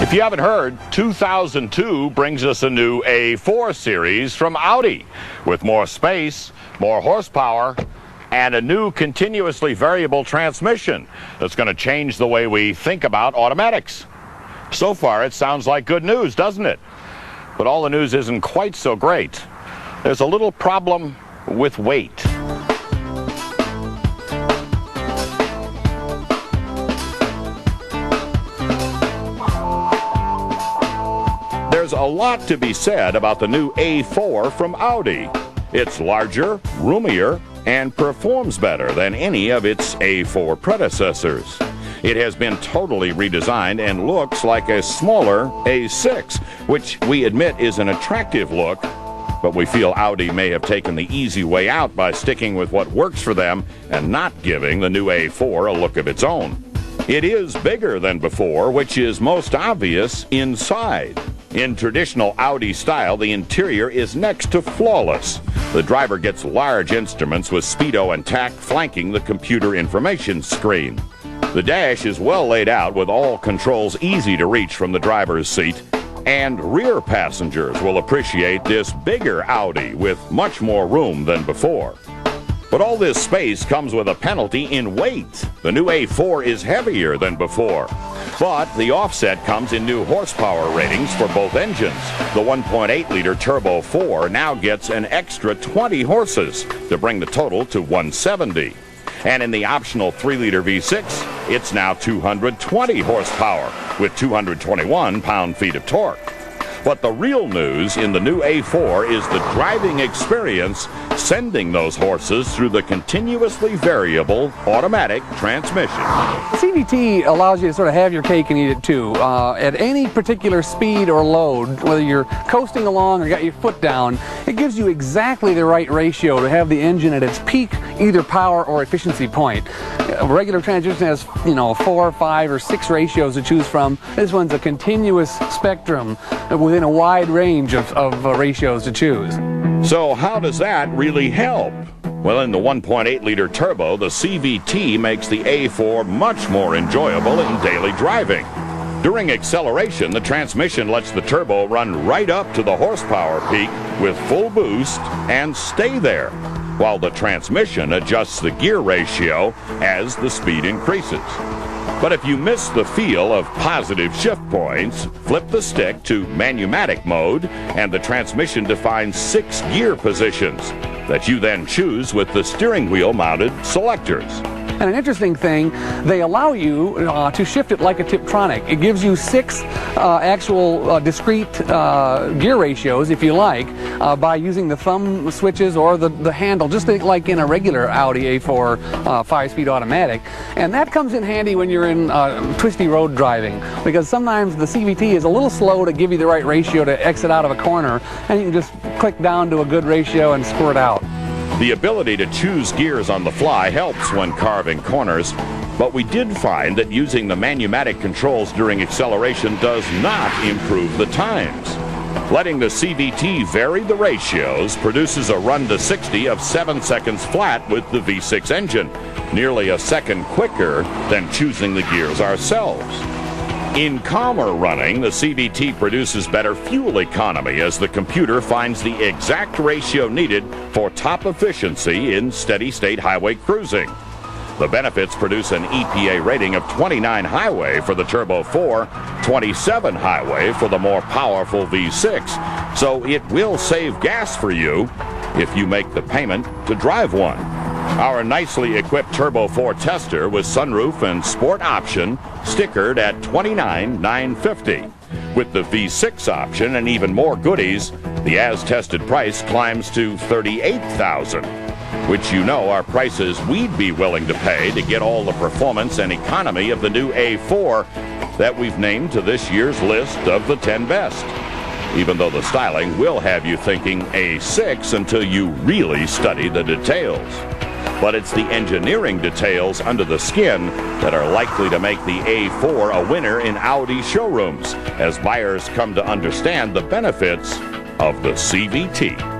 If you haven't heard, 2002 brings us a new A4 series from Audi with more space, more horsepower, and a new continuously variable transmission that's going to change the way we think about automatics. So far, it sounds like good news, doesn't it? But all the news isn't quite so great. There's a little problem with weight. There's a lot to be said about the new A4 from Audi. It's larger, roomier, and performs better than any of its A4 predecessors. It has been totally redesigned and looks like a smaller A6, which we admit is an attractive look, but we feel Audi may have taken the easy way out by sticking with what works for them and not giving the new A4 a look of its own. It is bigger than before, which is most obvious inside. In traditional Audi style, the interior is next to flawless. The driver gets large instruments with speedo and tach flanking the computer information screen. The dash is well laid out with all controls easy to reach from the driver's seat, and rear passengers will appreciate this bigger Audi with much more room than before. But all this space comes with a penalty in weight. The new A4 is heavier than before. But the offset comes in new horsepower ratings for both engines. The 1.8-liter Turbo 4 now gets an extra 20 horses to bring the total to 170. And in the optional 3-liter V6, it's now 220 horsepower with 221 pound-feet of torque. But the real news in the new A4 is the driving experience sending those horses through the continuously variable automatic transmission. CVT allows you to sort of have your cake and eat it too. At any particular speed or load, whether you're coasting along or got your foot down, it gives you exactly the right ratio to have the engine at its peak, either power or efficiency point. A regular transmission has, 4, 5, or 6 ratios to choose from. This one's a continuous spectrum within a wide range of ratios to choose. So how does that really help? Well, in the 1.8-liter turbo, the CVT makes the A4 much more enjoyable in daily driving. During acceleration, the transmission lets the turbo run right up to the horsepower peak with full boost and stay there, while the transmission adjusts the gear ratio as the speed increases. But if you miss the feel of positive shift points, flip the stick to manumatic mode, and the transmission defines 6 gear positions that you then choose with the steering wheel mounted selectors. And an interesting thing, they allow you to shift it like a Tiptronic. It gives you 6 actual discrete gear ratios, if you like, by using the thumb switches or the handle, just like in a regular Audi A4 5-speed automatic. And that comes in handy when you're in twisty road driving, because sometimes the CVT is a little slow to give you the right ratio to exit out of a corner, and you can just click down to a good ratio and squirt out. The ability to choose gears on the fly helps when carving corners, but we did find that using the manumatic controls during acceleration does not improve the times. Letting the CVT vary the ratios produces a run to 60 of 7 seconds flat with the V6 engine, nearly a second quicker than choosing the gears ourselves. In calmer running, the CVT produces better fuel economy as the computer finds the exact ratio needed for top efficiency in steady-state highway cruising. The benefits produce an EPA rating of 29 highway for the Turbo 4, 27 highway for the more powerful V6, so it will save gas for you if you make the payment to drive one. Our nicely equipped Turbo 4 tester with sunroof and sport option stickered at $29,950. With the V6 option and even more goodies, the as-tested price climbs to $38,000, which are prices we'd be willing to pay to get all the performance and economy of the new A4 that we've named to this year's list of the 10 best. Even though the styling will have you thinking A6 until you really study the details. But it's the engineering details under the skin that are likely to make the A4 a winner in Audi showrooms as buyers come to understand the benefits of the CVT.